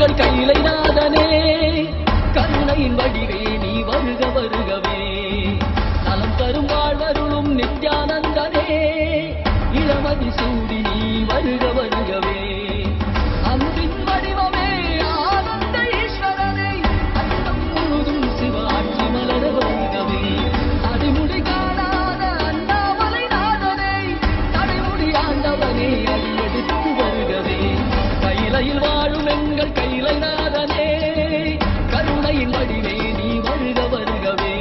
எங்கள் கையிலைநாதனே கருணையின் வடிவே நீ வருக வருகவே நலம் தரும் வாழ்வருளும் நித்யானந்தனே இளமதி சூடி நீ வருக வருகவே அன்பின் வடிவமே ஆனந்த ஈஸ்வரனை அன்னம் முழுதும் சிவாட்சி மலர வருகவே அடிமுடி காணாத அண்ணாமலை நாதனை தடைமுடி ஆண்டவனே அடியெடுத்து வருகவே கையிலையில் வாழும் எங்கள் கையிலைநாதனே கருணையின் வடிவே நீ வருக வருகவே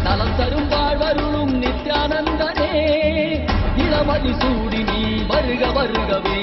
நலம் தரும் வாழ்வருளும் நித்யானந்தனே இளமதி சூடி நீ வருக வருகவே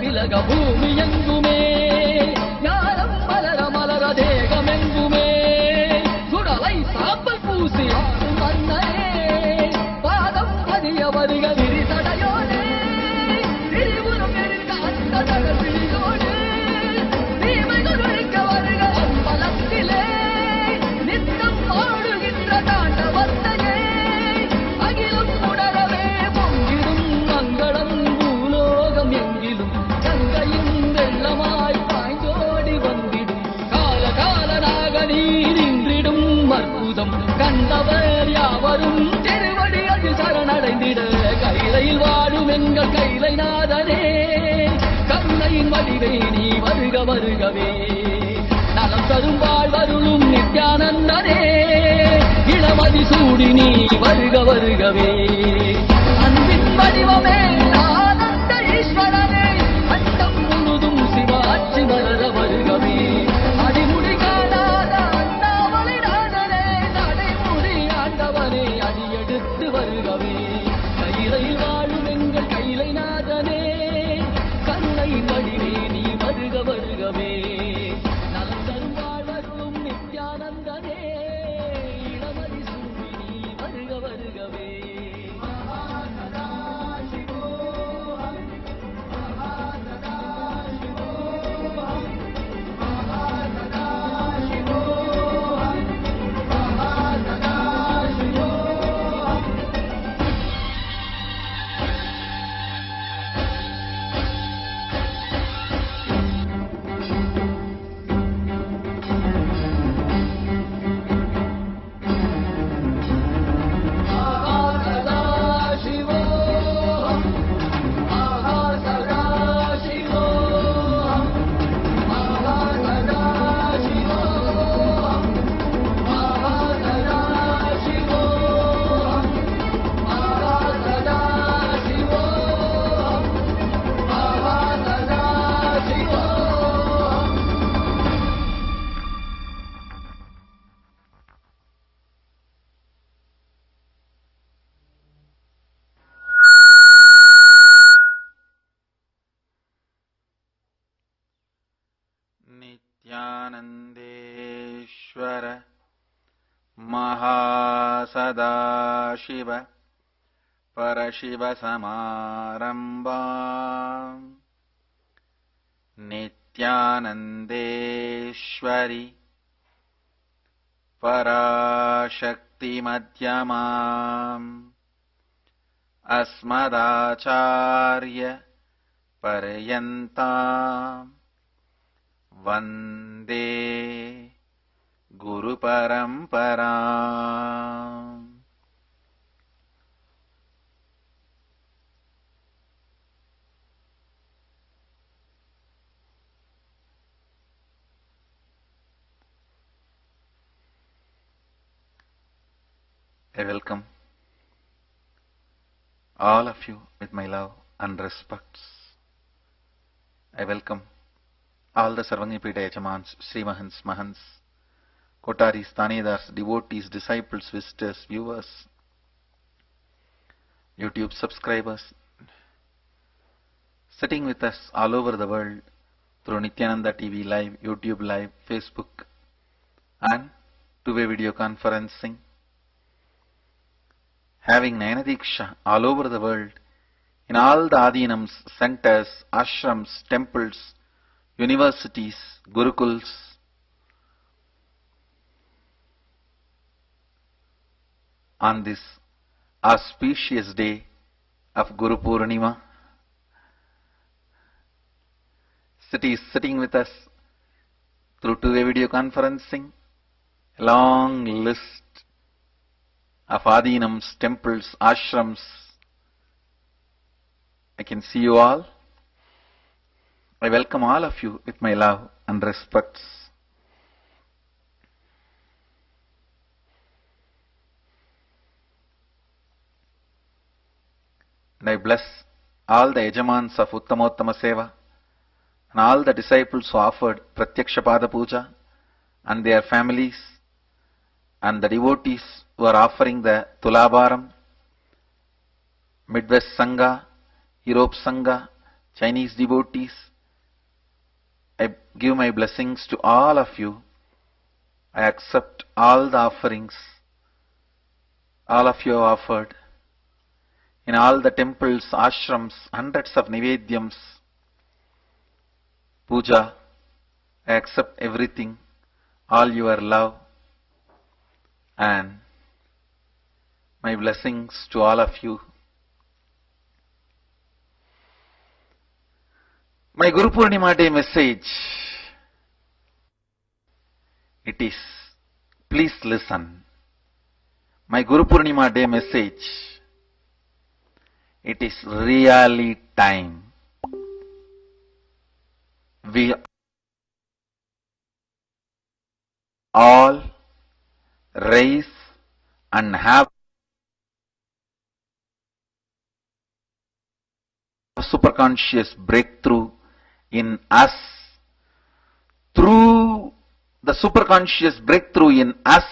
விலக பூமி எங்குமே ஞானம் மலர மலர தேகம் எங்குமே சுடலை சாம்பல் பூசி மன்னரே பாதம் பதிய வருக விரிசடையோனே திரிபுரம் எரிந்த அந்த தகப்பியோனே தீமைகள் ஒழிக்க வருக அம்பலத்திலே நித்தம் ஆடுகின்ற தாண்டவத்தையே அகிலம் உணரவே பொங்கிடும் மங்களம் பூலோகம் எங்கிலும் கங்கையும் வெள்ளமாய் பாய்ந்தோடி வந்திடும் கால காலனாக நீரின்றிடும் அற்புதம் கண்டவர் யாவரும் திருவடி அதில் சரணடைந்திட கையிலையில் வாழும் எங்கள் கையிலைநாதனே கருணையின் வடிவே நீ வருக வருகவே நலம் தரும் வாழ்வருளும் நித்யானந்தனே இளமதி சூடி நீ வருக வருகவே அன்பின் வடிவமே ஆனந்த ஈஸ்வரனே அண்டம் முழுதும் சிவாட்சி மலர வருகவே அடிமுடி காணாத அண்ணாமலை நாதனே நடைமுடி ஆண்டவனே அடியெடுத்து வருகவே கையிலையில் வாழும் எங்கள் கையிலைநாதனே கருணையின் வடிவே நீ வருக வருகவே நலம் தரும் வாழ்வருளும் நித்யானந்தனே இளமதி சூடி நீ வருக வருகவே नित्यानन्देश्वर महासदाशिव परशिवसमारम्भाम् नित्यानन्देश्वरि पराशक्तिमध्यमाम् अस्मदाचार्य पर्यन्ताम् वन्दे गुरुपरम्परा। Welcome all of you with my love and respects. I welcome all the Sarvangipeta Yajamans, Sri Mahants, Mahants, Kotaris, Tanedars, devotees, disciples, visitors, viewers, YouTube subscribers, sitting with us all over the world through Nityananda TV Live, YouTube Live, Facebook, and two-way video conferencing, having Nayanadiksha all over the world, in all the Adinams, centers, ashrams, temples, universities, gurukuls, on this auspicious day of Guru Purnima. Sitting with us through two-way video conferencing, a long list of Adinams, temples, ashrams. I can see you all. I welcome all of you with my love and respects. And I bless all the Yajamans of Uttamottama Seva and all the disciples who offered Pratyakshapada Puja and their families, and the devotees who are offering the Tulabharam, Midwest Sangha, Europe Sangha, Chinese devotees. I give my blessings to all of you. I accept all the offerings all of you have offered. In all the temples, ashrams, hundreds of Nivedyams, puja, I accept everything, all your love, and my blessings to all of you. My Guru Purnima Day message, it is, please listen. My Guru Purnima Day message, it is really time. We all raise and have superconscious breakthrough in us. Through the superconscious breakthrough in us,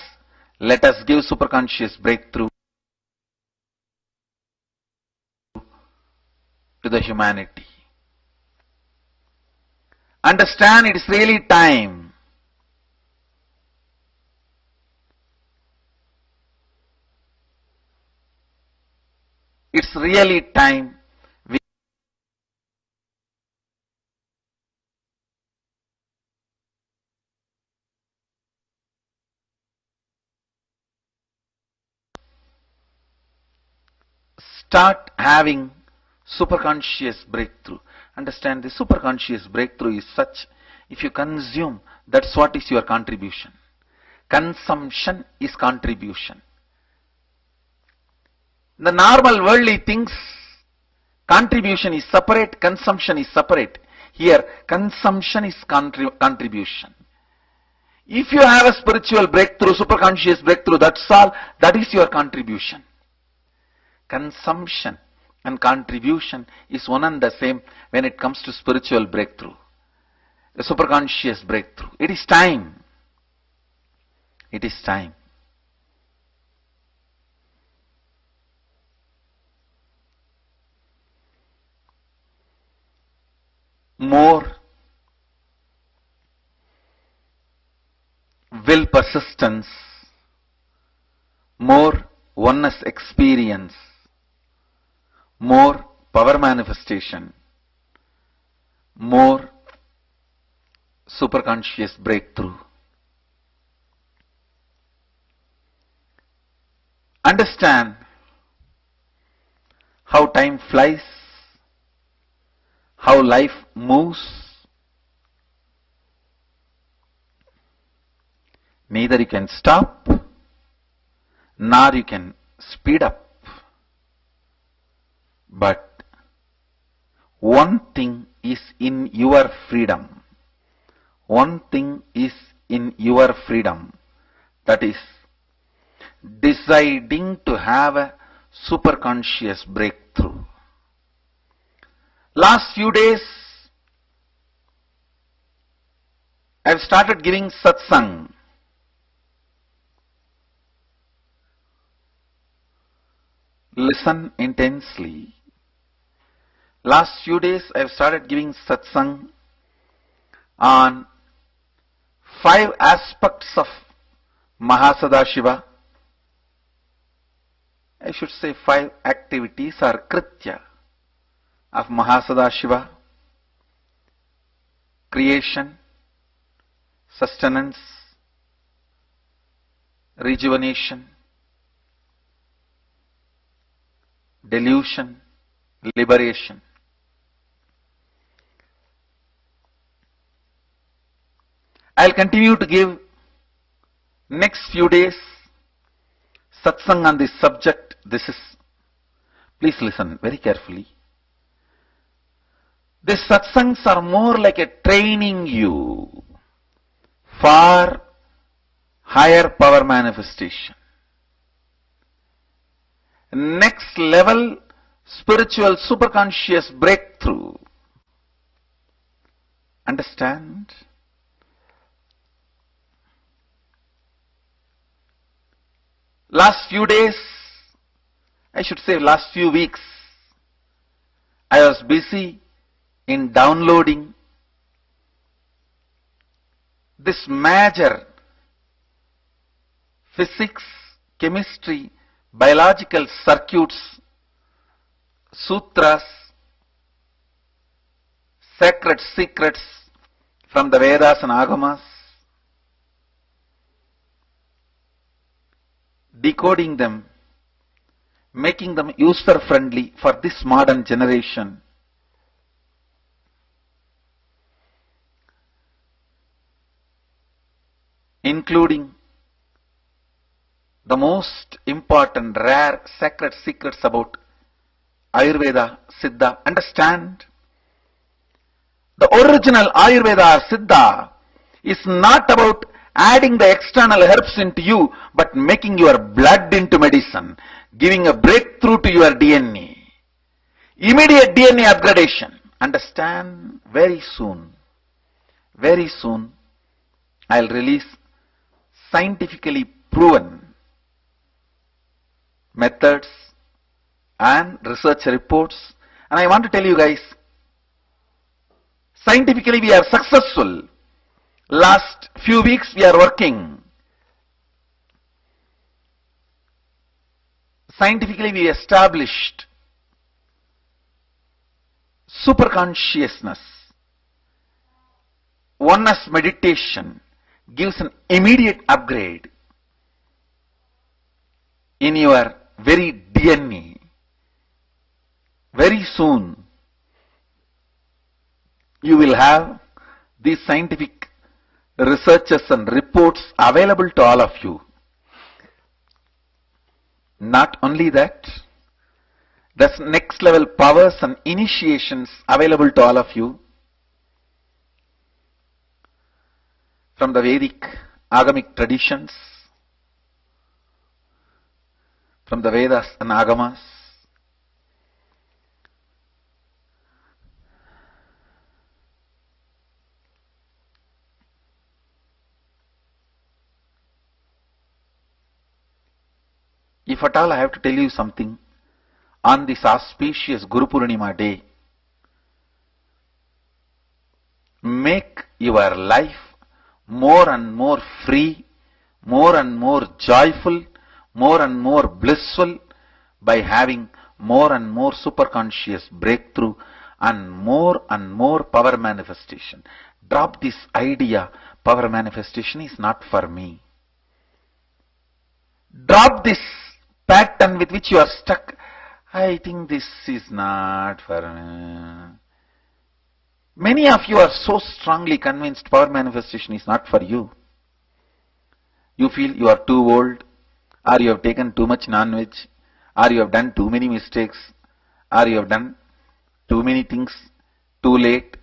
let us give superconscious breakthrough to the humanity. Understand, it is really time. It's really time we start having superconscious breakthrough. Understand, the superconscious breakthrough is such, if you consume, that's what is your contribution. Consumption is contribution. The normal worldly things, contribution is separate, consumption is separate. Here, consumption is contribution. If you have a spiritual breakthrough, superconscious breakthrough, that's all, that is your contribution. Consumption and contribution is one and the same when it comes to spiritual breakthrough. The superconscious breakthrough. It is time. It is time. More will persistence, more oneness experience, more power manifestation, more superconscious breakthrough. Understand how time flies, how life moves. Neither you can stop, nor you can speed up. But one thing is in your freedom. One thing is in your freedom. That is deciding to have a superconscious breakthrough. Last few days, I've started giving satsang. Listen intensely. Last few days, I've started giving satsang on 5 aspects of Mahasadashiva. I should say 5 activities or kritya of Mahasadashiva: creation, sustenance, rejuvenation, delusion, liberation. I'll continue to give next few days satsang on this subject. Please listen very carefully. These satsangs are more like a training you for higher power manifestation. Next level spiritual superconscious breakthrough. Understand? Last few days, I should say last few weeks, I was busy in downloading this major physics, chemistry, biological circuits, sutras, sacred secrets from the Vedas and Agamas, decoding them, making them user-friendly for this modern generation. Including the most important, rare, sacred secrets about Ayurveda, Siddha. Understand? The original Ayurveda or Siddha is not about adding the external herbs into you, but making your blood into medicine, giving a breakthrough to your DNA. Immediate DNA upgradation. Understand? Very soon, I'll release scientifically proven methods and research reports. And I want to tell you guys, scientifically we are successful. Last few weeks we are working. Scientifically we established superconsciousness. Oneness meditation gives an immediate upgrade in your very DNA. Very soon you will have these scientific researches and reports available to all of you. Not only that, there's next level powers and initiations available to all of you from the Vedic Agamic traditions, from the Vedas and Agamas. If at all I have to tell you something on this auspicious Guru Purnima day, make your life more and more free, more and more joyful, more and more blissful by having more and more superconscious breakthrough and more power manifestation. Drop this idea, power manifestation is not for me. Drop this pattern with which you are stuck. I think this is not for me. Many of you are so strongly convinced power manifestation is not for you. You feel you are too old, or you have taken too much non-veg, or you have done too many mistakes, or you have done too many things too late.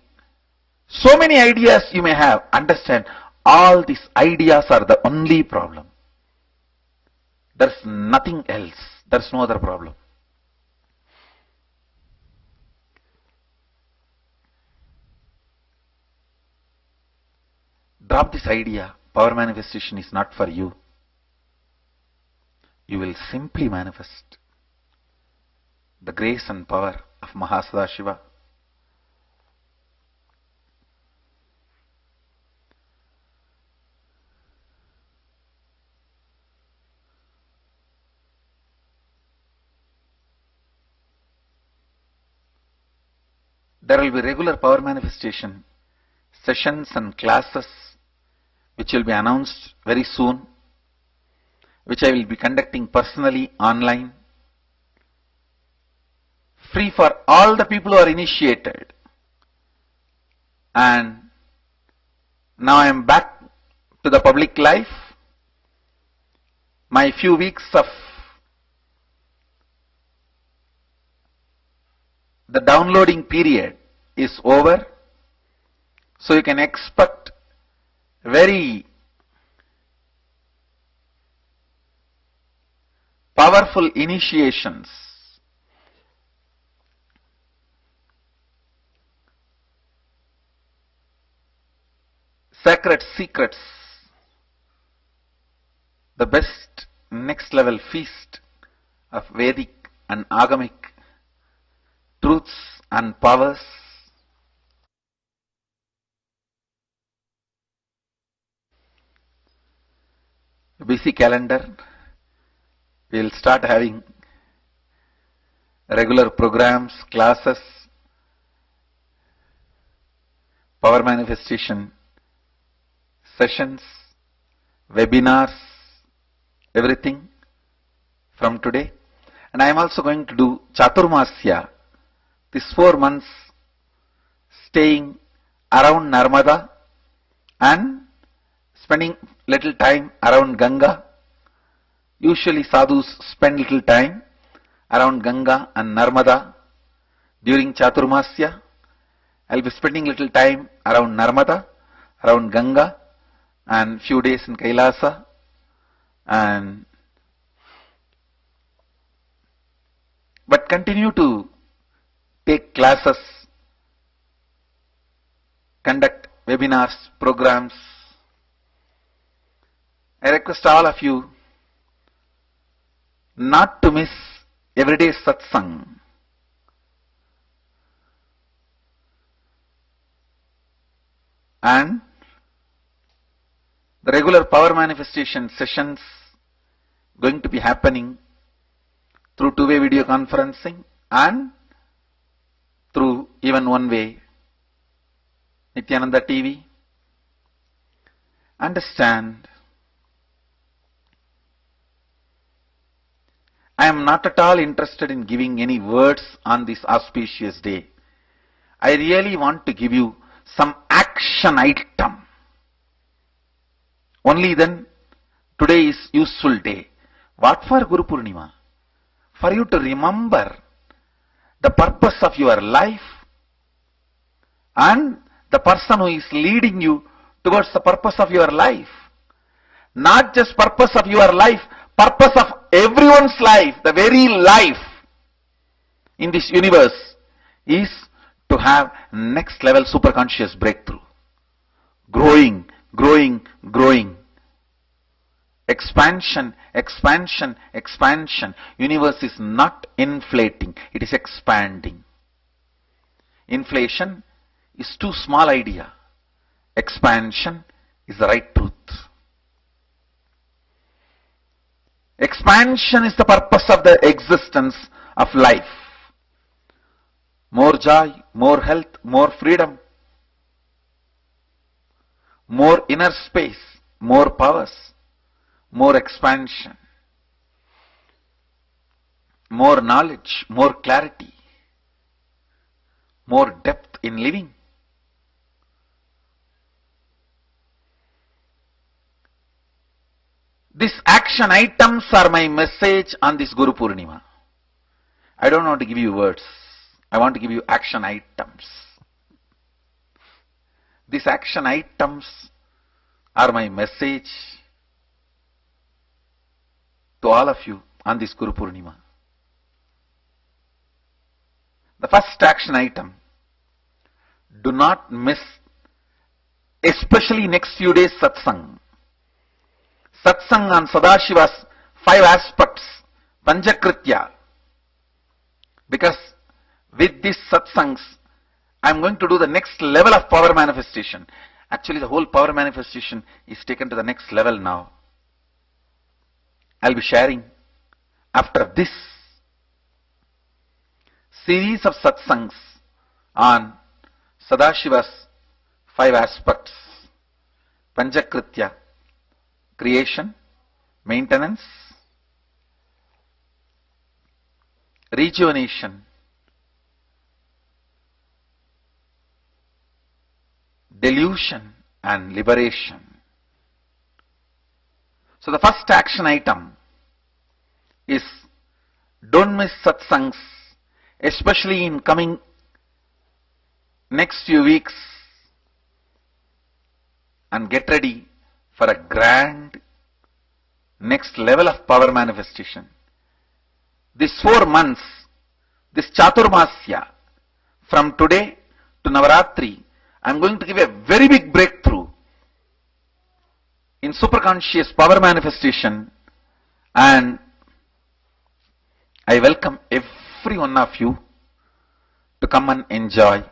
So many ideas you may have. Understand, all these ideas are the only problem. There's nothing else. There's no other problem. Drop this idea. Power manifestation is not for you. You will simply manifest the grace and power of Mahasadashiva. There will be regular power manifestation sessions and classes which will be announced very soon, which I will be conducting personally online, free for all the people who are initiated. And now I am back to the public life. My few weeks of the downloading period is over, so you can expect very powerful initiations. Sacred secrets, the best next level feast of Vedic and Agamic truths and powers. A busy calendar. We will start having regular programs, classes, power manifestation sessions, webinars, everything from today. And I am also going to do Chaturmasya, these 4 months staying around Narmada and spending little time around Ganga. Usually sadhus spend little time around Ganga and Narmada during Chaturmasya. I will be spending little time around Narmada, around Ganga, and few days in Kailasa, but continue to take classes, conduct webinars, programs. I request all of you not to miss everyday satsang. And the regular power manifestation sessions going to be happening through two-way video conferencing and through even one-way Nityananda TV. Understand, I am not at all interested in giving any words on this auspicious day. I really want to give you some action item. Only then today is useful day. What for Guru Purnima? For you to remember the purpose of your life and the person who is leading you towards the purpose of your life. Not just purpose of your life, purpose of everyone's life, the very life in this universe is to have next level superconscious breakthrough. Growing, growing, growing. Expansion, expansion, expansion. Universe is not inflating, it is expanding. Inflation is too small idea. Expansion is the right truth. Expansion is the purpose of the existence of life. More joy, more health, more freedom, more inner space, more powers, more expansion, more knowledge, more clarity, more depth in living. These action items are my message on this Guru Purnima. I don't want to give you words. I want to give you action items. These action items are my message to all of you on this Guru Purnima. The first action item, do not miss, especially next few days, satsang. Satsang on Sadashiva's 5 aspects, Panchakritya. Because with these satsangs, I am going to do the next level of power manifestation. Actually, the whole power manifestation is taken to the next level now. I'll be sharing after this series of satsangs on Sadashiva's 5 aspects, Panchakritya, creation, maintenance, rejuvenation, delusion and liberation. So the first action item is, don't miss satsangs, especially in coming next few weeks, and get ready for a grand next level of power manifestation. These 4 months, this Chaturmasya, from today to Navaratri, I am going to give a very big breakthrough in superconscious power manifestation, and I welcome every one of you to come and enjoy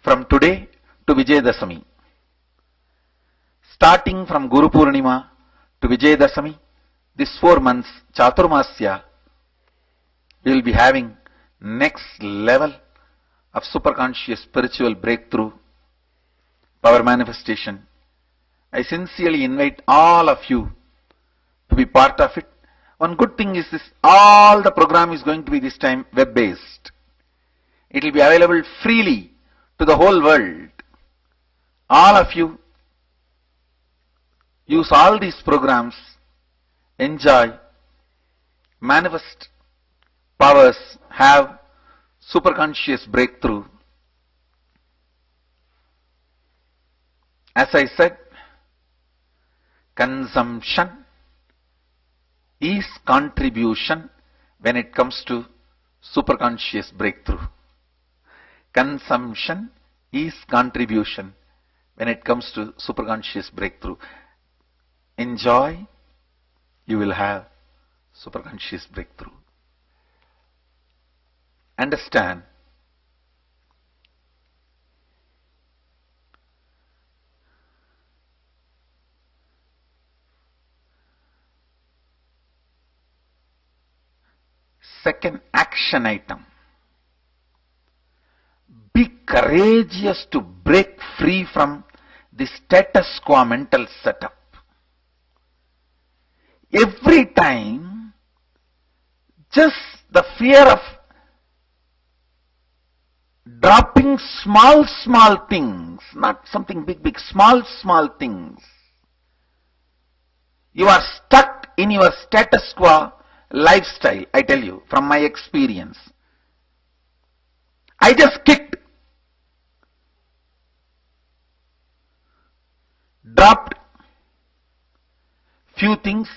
from today to Vijayadashami. Starting from Guru Purnima to Vijayadashami, these 4 months, Chaturmasya, we will be having next level of superconscious spiritual breakthrough, power manifestation. I sincerely invite all of you to be part of it. One good thing is this, all the program is going to be this time web-based. It will be available freely to the whole world. All of you use all these programs, enjoy, manifest powers, have superconscious breakthrough. As I said, consumption is contribution when it comes to superconscious breakthrough. Consumption is contribution when it comes to superconscious breakthrough. Enjoy, you will have superconscious breakthrough. Understand, second action item, be courageous to break free from the status quo mental setup. Every time, just the fear of dropping small things, not something big, small things. You are stuck in your status quo lifestyle, I tell you, from my experience. I just kicked, dropped few things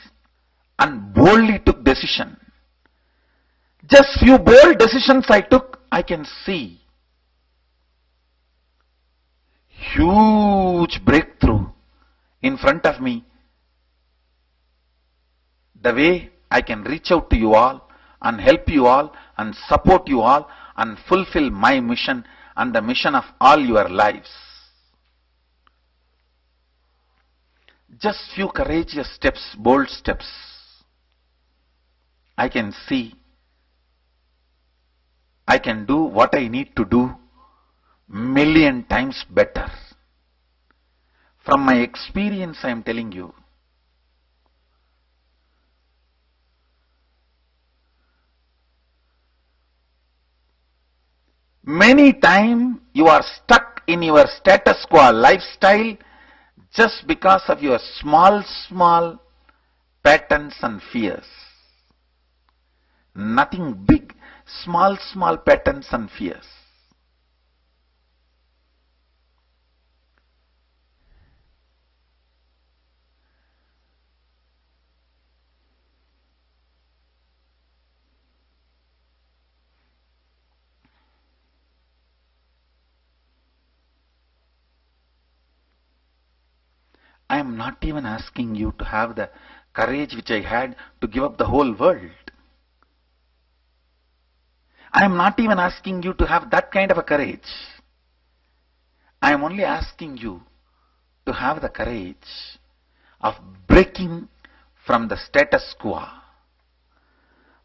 and boldly took decision. Just few bold decisions I took, I can see huge breakthrough in front of me. The way I can reach out to you all and help you all and support you all and fulfill my mission and the mission of all your lives. Just few courageous steps, bold steps. I can see, I can do what I need to do million times better. From my experience, I am telling you. Many times you are stuck in your status quo lifestyle just because of your small patterns and fears. Nothing big, small patterns and fears. I am not even asking you to have the courage which I had to give up the whole world. I am not even asking you to have that kind of a courage. I am only asking you to have the courage of breaking from the status quo.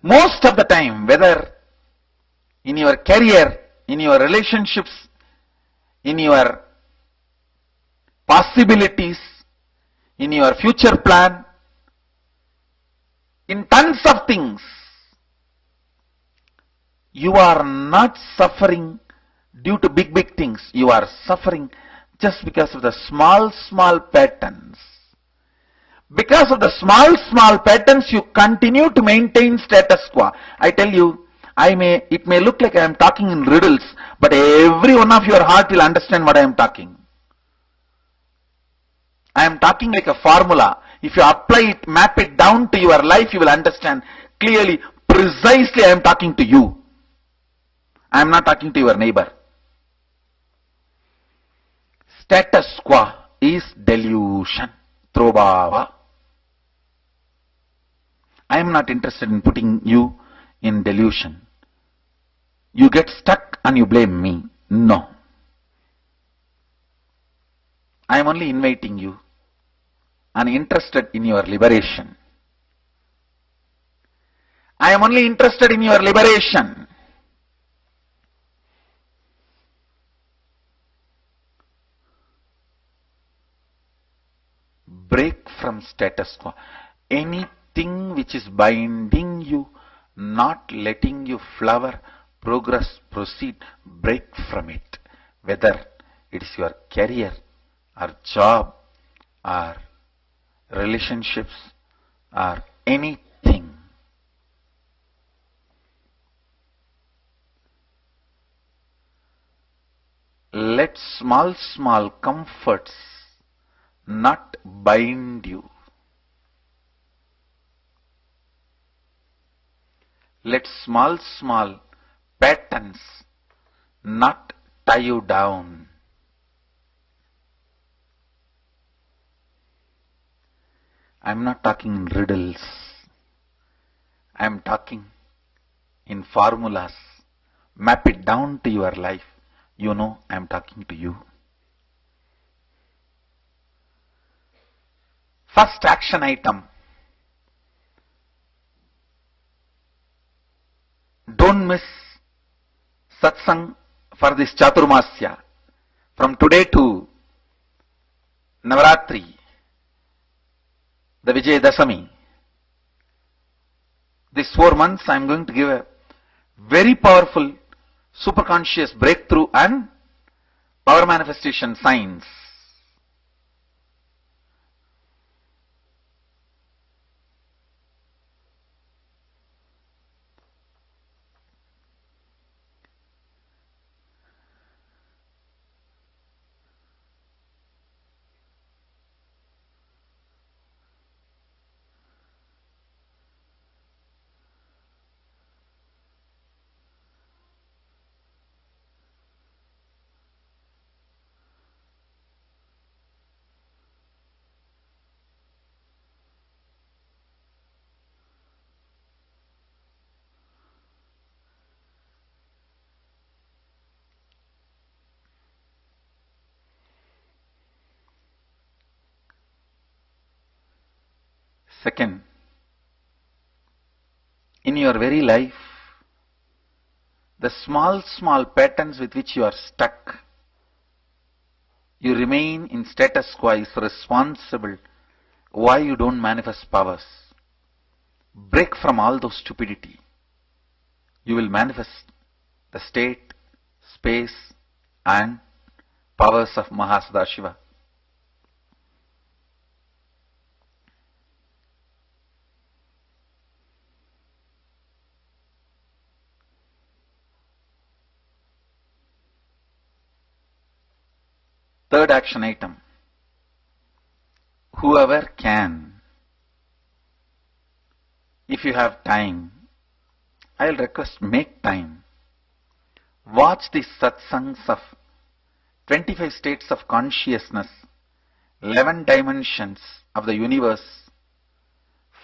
Most of the time, whether in your career, in your relationships, in your possibilities, in your future plan, in tons of things, you are not suffering due to big things. You are suffering just because of the small patterns. Because of the small patterns, you continue to maintain status quo. I tell you, it may look like I am talking in riddles, but every one of your heart will understand what I am talking. I am talking like a formula. If you apply it, map it down to your life, you will understand clearly, precisely I am talking to you. I am not talking to your neighbor. Status quo is delusion. Trobhava. I am not interested in putting you in delusion. You get stuck and you blame me. No. I am only inviting you and interested in your liberation. I am only interested in your liberation. Break from status quo. Anything which is binding you, not letting you flower, progress, proceed, break from it. Whether it is your career or job or relationships or anything. Let small comforts not bind you. Let small patterns not tie you down. I am not talking in riddles. I am talking in formulas. Map it down to your life. You know I am talking to you. First action item. Don't miss satsang for this Chaturmasya. From today to Navaratri, the Vijayadashami. These 4 months I am going to give a very powerful superconscious breakthrough and power manifestation science. Second, in your very life, the small patterns with which you are stuck, you remain in status quo is responsible why you don't manifest powers. Break from all those stupidity. You will manifest the state, space and powers of Mahasadashiva. Third action item. Whoever can, if you have time, I'll request make time. Watch the satsangs of 25 states of consciousness 11 dimensions of the universe,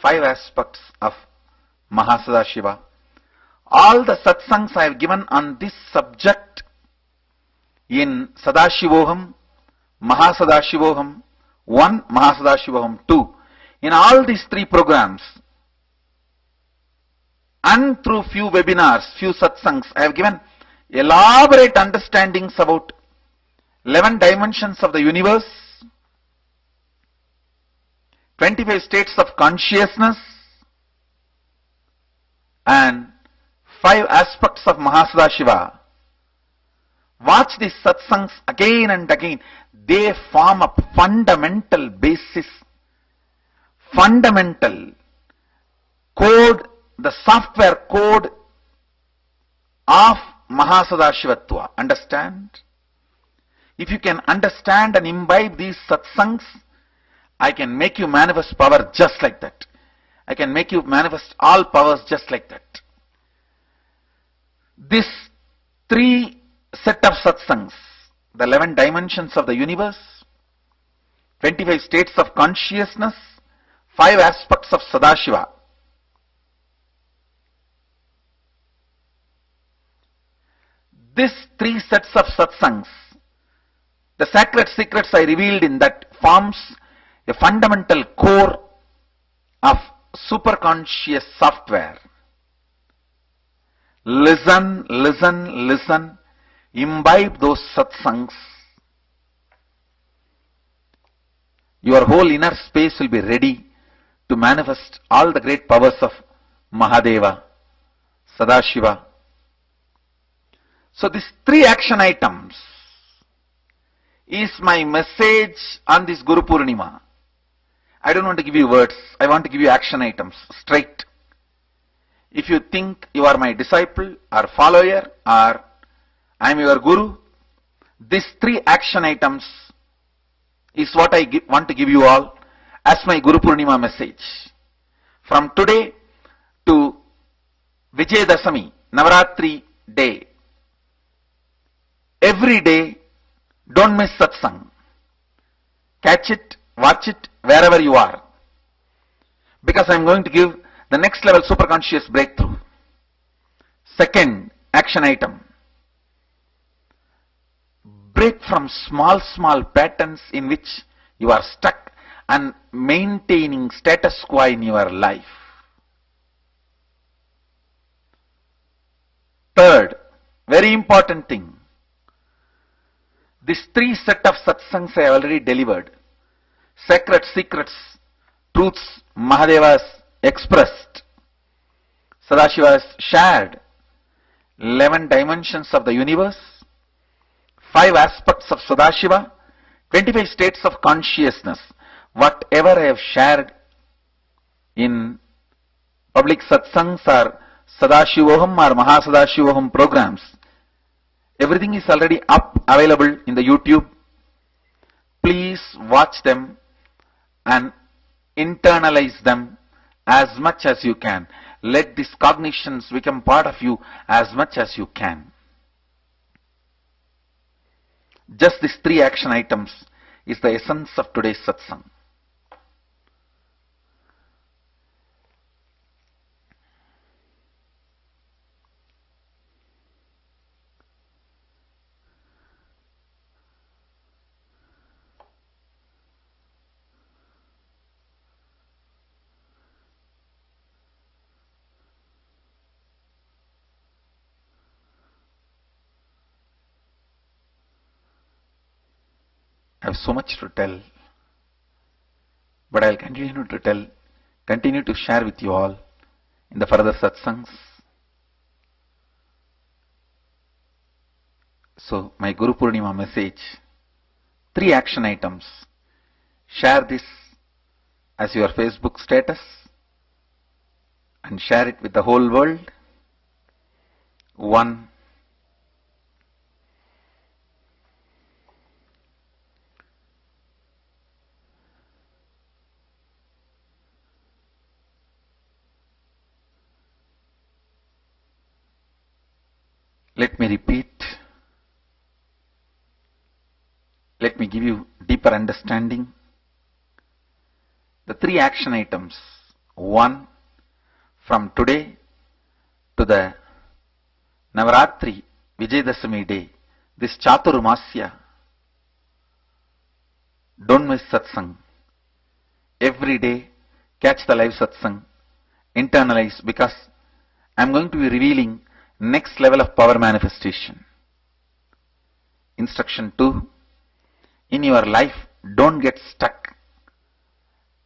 5 aspects of Mahasadashiva. All the satsangs I have given on this subject in Sadashivoham, Mahasadashivoham 1, Mahasadashivoham 2, in all these 3 programs, and through few webinars, few satsangs, I have given elaborate understandings about 11 dimensions of the universe, 25 states of consciousness, and 5 aspects of Mahasadashiva. Watch these satsangs again and again. They form a fundamental basis, fundamental code, the software code of Mahasadashivatva. Understand? If you can understand and imbibe these satsangs, I can make you manifest power just like that. I can make you manifest all powers just like that. This 3 set of satsangs, the 11 dimensions of the universe, 25 states of consciousness, 5 aspects of Sadashiva. These 3 sets of satsangs, the sacred secrets I revealed in that, forms a fundamental core of superconscious software. Listen, listen, listen. Imbibe those satsangs. Your whole inner space will be ready to manifest all the great powers of Mahadeva, Sadashiva. So these 3 action items is my message on this Guru Purnima. I don't want to give you words. I want to give you action items, straight. If you think you are my disciple or follower or I am your Guru, these 3 action items is what I want to give you all as my Guru Purnima message. From today to Vijayadashami, Navaratri day, every day, don't miss satsang. Catch it, watch it wherever you are. Because I am going to give the next level superconscious breakthrough. Second action item. Break from small patterns in which you are stuck and maintaining status quo in your life. Third, very important thing. These 3 set of satsangs I have already delivered. Sacred secrets, truths Mahadeva has expressed. Sadashiva has shared. 11 dimensions of the universe, 5 aspects of Sadashiva, 25 states of consciousness. Whatever I have shared in public satsangs or Sadashivoham or Mahasadashivoham programs, everything is already up, available in the YouTube. Please watch them and internalize them as much as you can. Let these cognitions become part of you as much as you can. Just these 3 action items is the essence of today's satsang. I have so much to tell, but I will continue to share with you all in the further satsangs. So, my Guru Purnima message, 3 action items. Share this as your Facebook status and share it with the whole world. 1. Let me repeat. Let me give you deeper understanding the three action items. One, from today to the Navaratri Vijayadashami day, this Chaturmasya, don't miss satsang. Every day, catch the live satsang, internalize, because I'm going to be revealing next level of power manifestation. Instruction 2, in your life, don't get stuck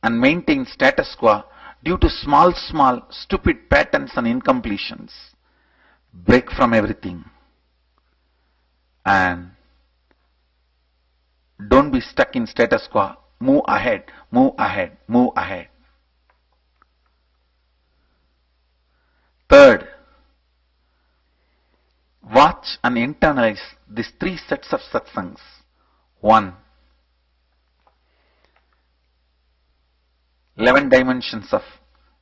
and maintain status quo due to small stupid patterns and incompletions. Break from everything and don't be stuck in status quo. Move ahead, move ahead, move ahead. Third, watch and internalize these three sets of satsangs. 1, 11 dimensions of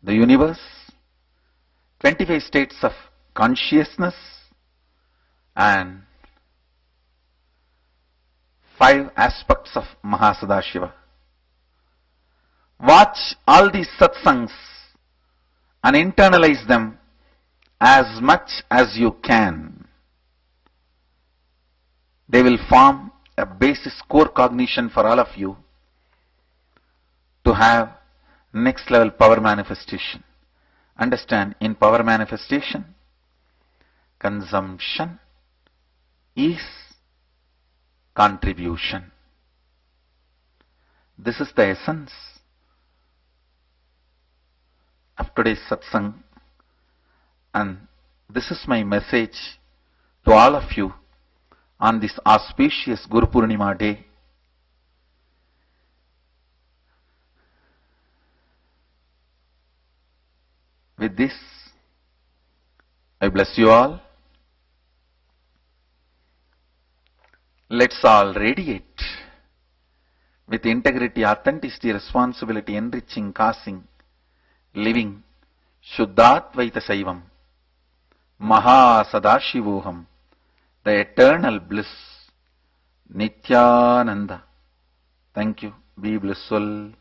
the universe, 25 states of consciousness, and 5 aspects of Mahasadashiva. Watch all these satsangs and internalize them as much as you can. They will form a basis core cognition for all of you to have next level power manifestation. Understand, in power manifestation, consumption is contribution. This is the essence of today's satsang, and this is my message to all of you on this auspicious Guru Purnima day. With this, I bless you all. Let's all radiate with integrity, authenticity, responsibility, enriching, causing, living Shuddhatvaita Saivam, Maha Sadashivoham, the eternal bliss, Nityananda. Thank you. Be blissful.